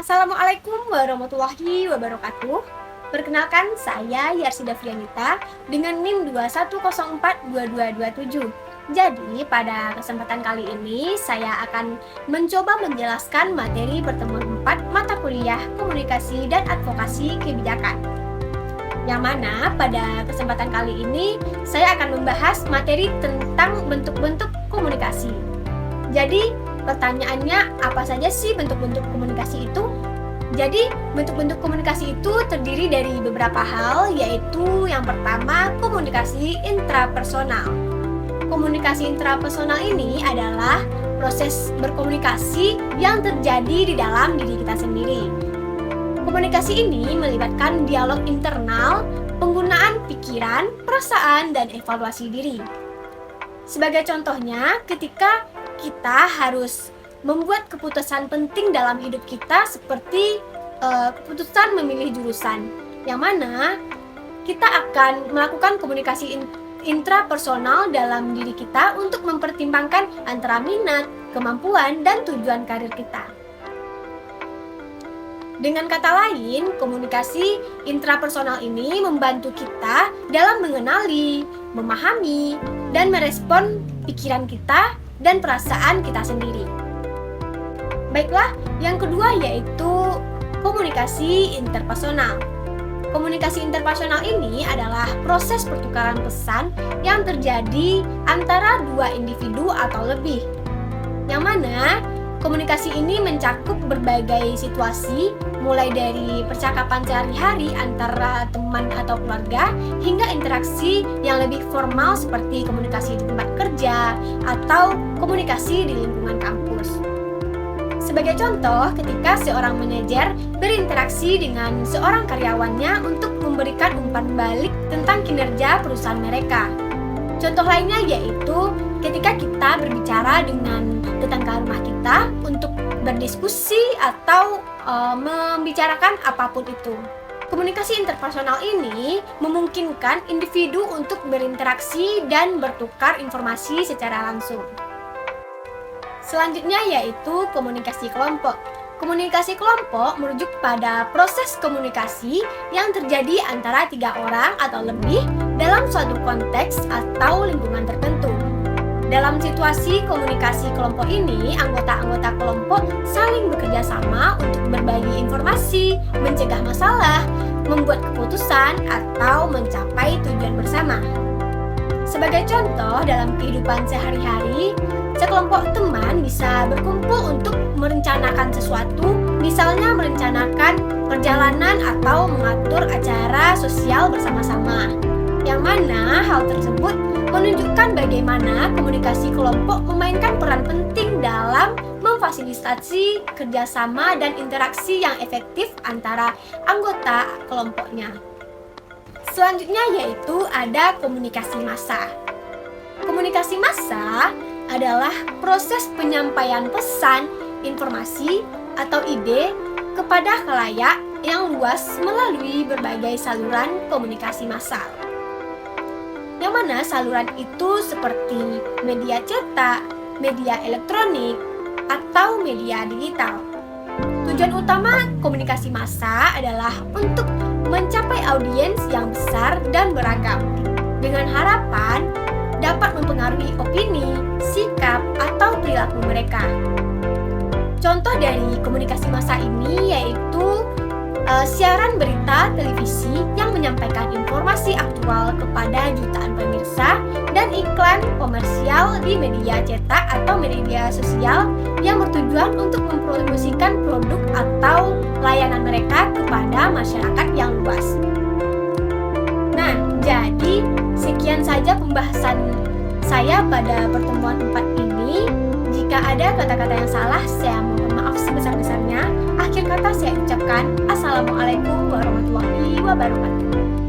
Assalamualaikum warahmatullahi wabarakatuh. Perkenalkan, saya Yarsida Frianita dengan NIM 21042227. Jadi, pada kesempatan kali ini saya akan mencoba menjelaskan materi pertemuan 4 mata kuliah Komunikasi dan Advokasi Kebijakan. Yang mana pada kesempatan kali ini saya akan membahas materi tentang bentuk-bentuk komunikasi. Jadi, pertanyaannya, apa saja sih bentuk-bentuk komunikasi itu? Jadi, bentuk-bentuk komunikasi itu terdiri dari beberapa hal, yaitu yang pertama, komunikasi intrapersonal. Komunikasi intrapersonal ini adalah proses berkomunikasi yang terjadi di dalam diri kita sendiri. Komunikasi ini melibatkan dialog internal, penggunaan pikiran, perasaan, dan evaluasi diri. Sebagai contohnya, ketika kita harus membuat keputusan penting dalam hidup kita seperti keputusan memilih jurusan, yang mana kita akan melakukan komunikasi intrapersonal dalam diri kita untuk mempertimbangkan antara minat, kemampuan, dan tujuan karir kita. Dengan kata lain, komunikasi intrapersonal ini membantu kita dalam mengenali, memahami, dan merespon pikiran kita dan perasaan kita sendiri. Baiklah, yang kedua yaitu komunikasi interpersonal. Komunikasi interpersonal ini adalah proses pertukaran pesan yang terjadi antara dua individu atau lebih. Yang mana komunikasi ini mencakup berbagai situasi, mulai dari percakapan sehari-hari antara teman atau keluarga, hingga interaksi yang lebih formal seperti komunikasi di tempat kerja atau komunikasi di lingkungan kampus. Sebagai contoh, ketika seorang manajer berinteraksi dengan seorang karyawannya untuk memberikan umpan balik tentang kinerja perusahaan mereka. Contoh lainnya yaitu ketika kita berbicara dengan tetangga rumah kita untuk berdiskusi atau membicarakan apapun itu. Komunikasi interpersonal ini memungkinkan individu untuk berinteraksi dan bertukar informasi secara langsung. Selanjutnya yaitu komunikasi kelompok. Komunikasi kelompok merujuk pada proses komunikasi yang terjadi antara 3 orang atau lebih dalam suatu konteks atau lingkungan tertentu. Dalam situasi komunikasi kelompok ini, anggota-anggota kelompok saling bekerja sama untuk berbagi informasi, mencegah masalah, membuat keputusan, atau mencapai tujuan bersama. Sebagai contoh, dalam kehidupan sehari-hari, sekelompok teman bisa berkumpul untuk merencanakan sesuatu, misalnya merencanakan perjalanan atau mengatur acara sosial bersama-sama. Yang mana hal tersebut menunjukkan bagaimana komunikasi kelompok memainkan peran penting dalam memfasilitasi kerjasama dan interaksi yang efektif antara anggota kelompoknya. Selanjutnya yaitu ada komunikasi massa. Komunikasi massa adalah proses penyampaian pesan, informasi, atau ide kepada khalayak yang luas melalui berbagai saluran komunikasi massal. Yang mana saluran itu seperti media cetak, media elektronik, atau media digital. Tujuan utama komunikasi massa adalah untuk mencapai audiens yang besar dan beragam, dengan harapan dapat mempengaruhi opini, sikap, atau perilaku mereka. Contoh dari komunikasi massa ini yaitu siaran berita televisi yang menyampaikan informasi aktual kepada jutaan pemirsa dan iklan komersial di media cetak atau media sosial yang bertujuan untuk mempromosikan produk atau layanan mereka kepada masyarakat yang luas. Nah, jadi sekian saja pembahasan saya pada pertemuan 4 ini. Jika ada kata-kata yang salah, saya mohon maaf sebesar-besarnya. Akhir kata saya ucapkan Assalamualaikum warahmatullahi wabarakatuh.